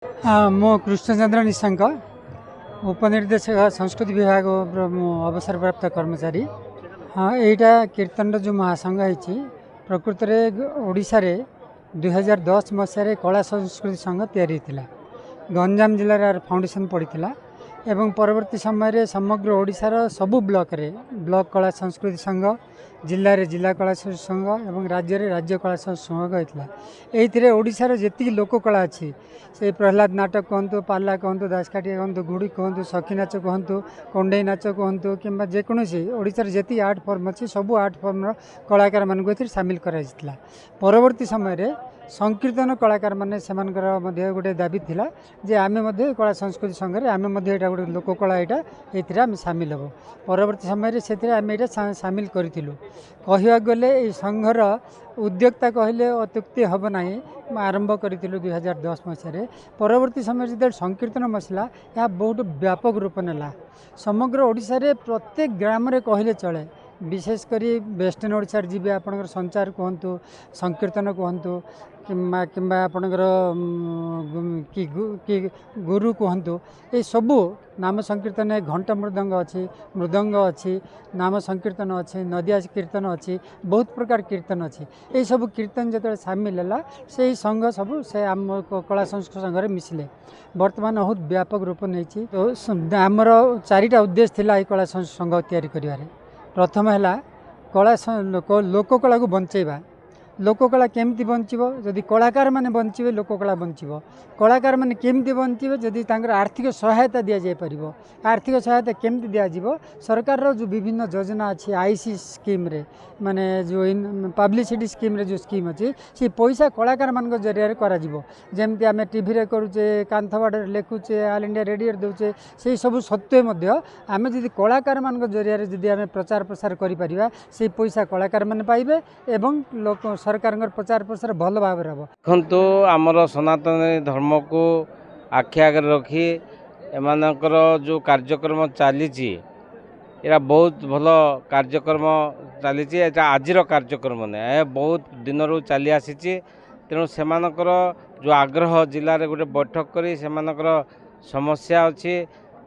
हाँ, मो कृष्णचंद्र निशंक उपनिर्देशक संस्कृति विभाग अवसर प्राप्त कर्मचारी। हाँ, यहाँ कीर्तन जो महासंघ है प्रकृत में ओडिशा रे 2010 मसीह कला संस्कृति संघ तैयारी होता। गंजाम जिलार फाउंडेशन पड़ता एवं परवर्ती समय समग्र ओडिशार सबु ब्लॉक रे ब्लॉक कला संस्कृति संघ, जिले में जिला कला संस्कृति संघ एवं राज्य में राज्य कला संस्कृति संघ होता। ये ओडिशार जी लोककला अच्छी से प्रहलाद नाटक कहतु, पाला कहतु, दासकाठिया कहतु, गुड़ी कहतु, सखी नाच कहतु, कंडई नाच कहतु कि जेकोसी ओडिशार जी आर्ट फॉर्म अच्छी सबू आर्ट फॉर्म कलाकार मान सामिल कराइला। परवर्ती समय संकीर्तन कलाकार मैंने गोटे दाबी थिला जे आमे कला संस्कृति संघ में आमे गोटे लोककला यहाँ आम सामिल हम। परवर्ती समय से आम यहाँ सामिल करूँ। कहवा गले संघर उद्योक्ता कहले अत्युक्ति हम ना। आरंभ करूँ 2010 मसीह। परवर्ती समय जो संकीर्तन मसला यह बहुत व्यापक रूप नेला। समग्र ओडिशा रे प्रत्येक ग्राम रे कहले चले। विशेषकर वेस्टर्न ओडिशा जी आपणकर संचार कहतु, संकीर्तन कहतु कि आपणकर कि गुरु कहतु, ये सबू नाम संकीर्तन घंटा मृदंग अच्छी, मृदंग अच्छी, नाम संकीर्तन अच्छी, नदिया कीर्तन अच्छी, बहुत प्रकार कीर्तन अच्छी। ये सब कीर्तन जो सामिल है से संघ सब से आम कला संस्कृति संघ में मिसले बर्तमान बहुत व्यापक रूप नहीं। तो आमर चारिटा उद्देश्य थिला ये कला संघ तैयारी करिवारे। प्रथम है कला लोककला को बंचेबा। लोककला केमती बंचब जदि कलाकार माने बंचे लोककला बंचब। कलाकार माने केमती बंचे जदि तांकर आर्थिक सहायता दि जाय परिबो। आर्थिक सहायता केमती दिया जीवो सरकार रो जो विभिन्न योजना अच्छी आईसी स्कीम रे माने जो पब्लिसिटी स्कीम रे जो स्कीम अच्छी से पैसा कलाकार मान जरिया करा जीवो। जेमती आमे टीवी रे करूचे, कांथबाड़ लिखुचे, ऑल इंडिया रेडियो दउचे, से सब सत्वे मध्य आमे जदि कलाकार मान जरिया जदि आमे प्रचार प्रसार करि परिबा से पैसा कलाकार माने पाइबे एवं लोक सरकार प्रचार प्रसार भल भाव हम। देखु आमर सनातन धर्म को आखि आगे रखी एमानकर जो कार्यक्रम चली बहुत भल कार्यक्रम चली। आज कार्यक्रम नहीं बहुत दिन रू चली आसी। तेणु से जो आग्रह जिले में गोटे बैठक करी समस्या अच्छी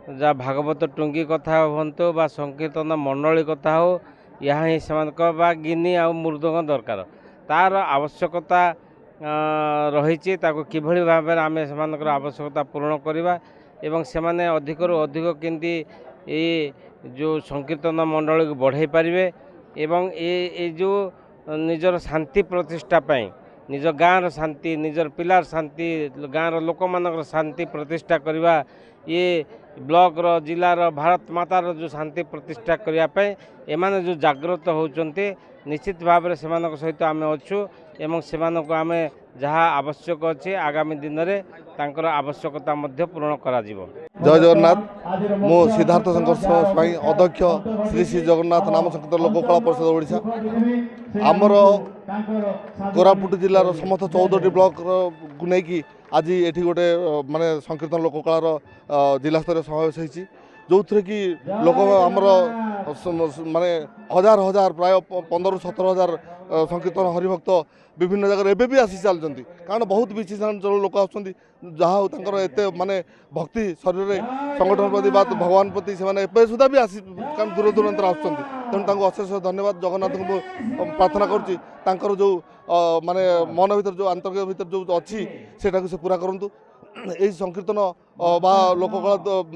जहाँ भागवत टुंगी कथा हूँ बा संकीर्तन मंडली कथा हो यहाँ ही से गिनी आ मृदंग दरकार तार आवश्यकता रही किभली भाव में आम से आवश्यकता पूरण करवा एवं से अधिकरू अधिक केंती ये जो संकीर्तन मंडल को बढ़ाई पारे एवं ये जो निजर शांति प्रतिष्ठा पाई निज गाँव शांति निजर पिलार शांति गाँव लोक मान शांति प्रतिष्ठा करवा ये ब्लॉक रो जिलार भारत मातार जो शांति प्रतिष्ठा करने एमाने जो जागृत होचंते निश्चित भाव में से सहित आम अच्छू एवं से आम जहाँ आवश्यक अच्छे आगामी दिन में तांकर आवश्यकता पूरण करा जीवो। जय जगन्नाथ। मो सिद्धार्थ संघर्ष अध्यक्ष श्री श्री जगन्नाथ नाम संकीर्तन लोककला परिषद ओडिशा। आमर कोरापुट जिलार समस्त 14टी ब्लॉक को लेकिन आज ये गोटे माने संकीर्तन लोककलार जिला स्तर समावेश होती जो थे कि लोक आमर माने हजार हजार प्राय 15-17 संकीर्तन हरिभक्त विभिन्न जगह एबे भी आसी चलती कारण बहुत विशिष्ट लोक आसुँच जहाँ एत माने भक्ति शरीर में संगठन प्रति बात भगवान प्रति से सुधा भी आसी कारण दूर दूरांतर आसुँच तेणु अशेष धन्यवाद जगन्नाथ को प्रार्थना करुँच जो माने मन भर जो आंतरिक भर जो अच्छी से पूरा करूँ। यही संकीर्तन बा लोककला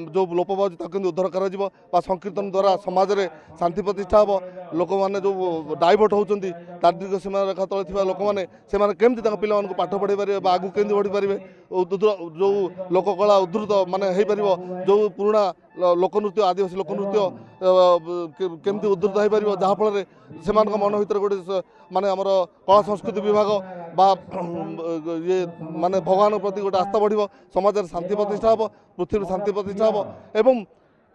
जो लोप पाँच उद्धार कर संकीर्तन द्वारा समाज में शांति प्रतिष्ठा हम लोक मैंने जो डाइवर्ट होती दारिद्र्य सीमा रेखा तले लोक मैंने केमती पिला पाठ पढ़े पारे आगू केमती बढ़ी पारे जो लोककला उद्धृत माने हो पार जो पुराणा लोकनृत्य आदिवासी लोकनृत्य केमती उद्धृत हो पार जहाँफल से मन भर गोटे माने आमर कला संस्कृति विभाग बा ये माने भगवान प्रति गोटे आस्था बढ़ समाज शांति प्रतिष्ठा हम पृथ्वी शांति प्रतिष्ठा हम एवं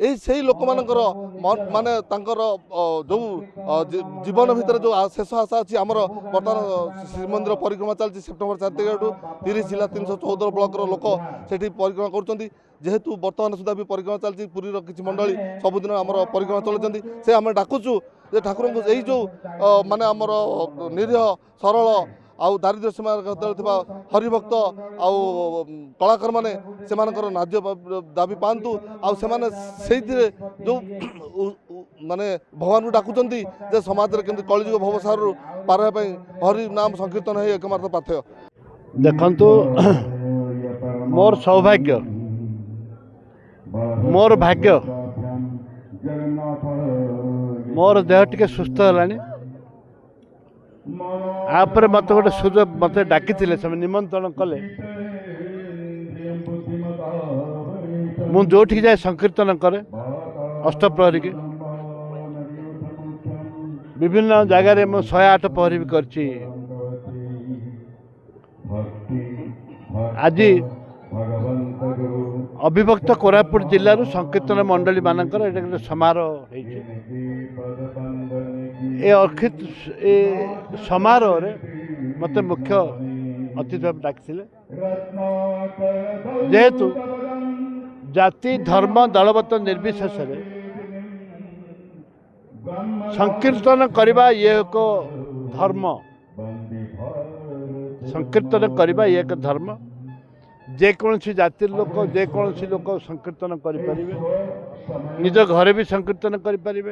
यही लोक मानकर माने जो जीवन भितर जो शेष आशा अच्छी आमर बर्तमान श्रीमंदिर परिक्रमा चलती सेप्टेम्बर 4 तारिख 30 जिला 314 ब्लॉक लोक से परिक्रमा कर जेहेतु बर्तमान सुधा भी परिक्रमा चलती पुरी किसी मंडली सबुदिन आमर परिक्रमा चलती से आम डाकुचु ठाकुर यही जो माने आमर निरीह सरल आउ दारिद्र्य सीमा तले थिबा हरिभक्त आउ कलाकार माने सेमानकर न्याय दाबी पांतु आउ सेमाने सेइथिरे जो माने भगवान को डाकुचंती जे समाज रे केंति कलिजुग भवसार पार पे हरि नाम संकीर्तन है एकमात्र पाथ्य। देखंतु मोर सौभाग्य मोर भाग्य मोर देह टिके सुस्थ है आपर मत गोटे सुযোগ मत डाकी से निमंत्रण कले मु जो जाए संकीर्तन करे अष्टप्रहरी के विभिन्न जगार मु 108 प्रहरी भी करची। आज अविभक्त कोरापुट जिल्लारू संकीर्तन मंडली मानकर एटा समारोह ए समारोह रे मत मुख्य अतिथि भाव डाकी जेहेतु जाति धर्म दलबत निर्विशेष संकीर्तन करवा ये एक धर्म संकीर्तन करवा ये एक धर्म जेकोसी जातिर लोक जेकोसी लोक संकीर्तन करें निज घरे भी संकीर्तन करें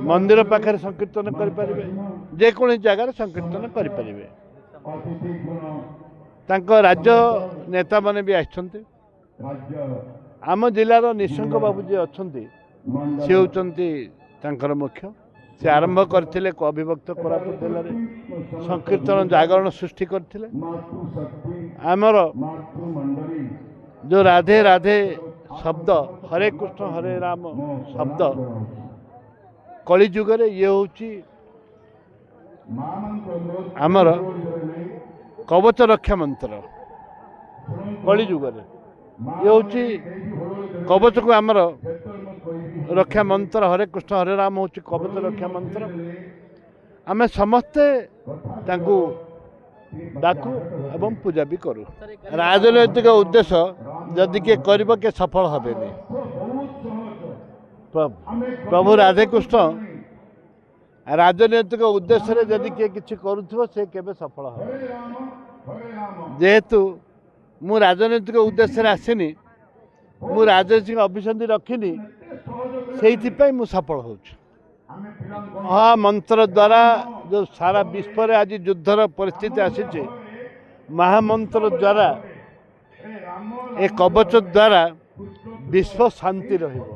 मंदिर पाखे संकीर्तन करें जेकोसी जगार संकीर्तन करें। राज्य नेता माने भी आछंती आम जिलार निशंक बाबू जी अच्छा सी होती मुख्य से आरंभ करथिले अविभक्त कोरापुट जिले में संकीर्तन जागरण सृष्टि करथिले। आमर जो राधे राधे शब्द हरे कृष्ण हरे राम शब्द कली जुगरे ये होची आमर कवच रक्षा मंत्र कली जुगरे ये होची कवच को आमर रक्षा मंत्र हरे कृष्ण हरे राम होची कवच रक्षा मंत्र आमे समस्ते तांकू डाकू एवं पूजा भी करूँ। राजनैतिक उद्देश्य जदि किए कर के सफल हेनी प्रभु राधेकृष्ण राजनैतिक उद्देश्य जदि किए किसी करुथिबो से केबे सफल हे जेहेतु मु राजनैतिक उद्देश्य आसिनी मु राजनैतिक अभिसंधि रखिनी से मु सफल हो हाँ मंत्र द्वारा जो सारा विश्व रे आज युद्धर परिस्थिति आसी महामंत्र द्वारा एक कवच द्वारा विश्व शांति रहिबो।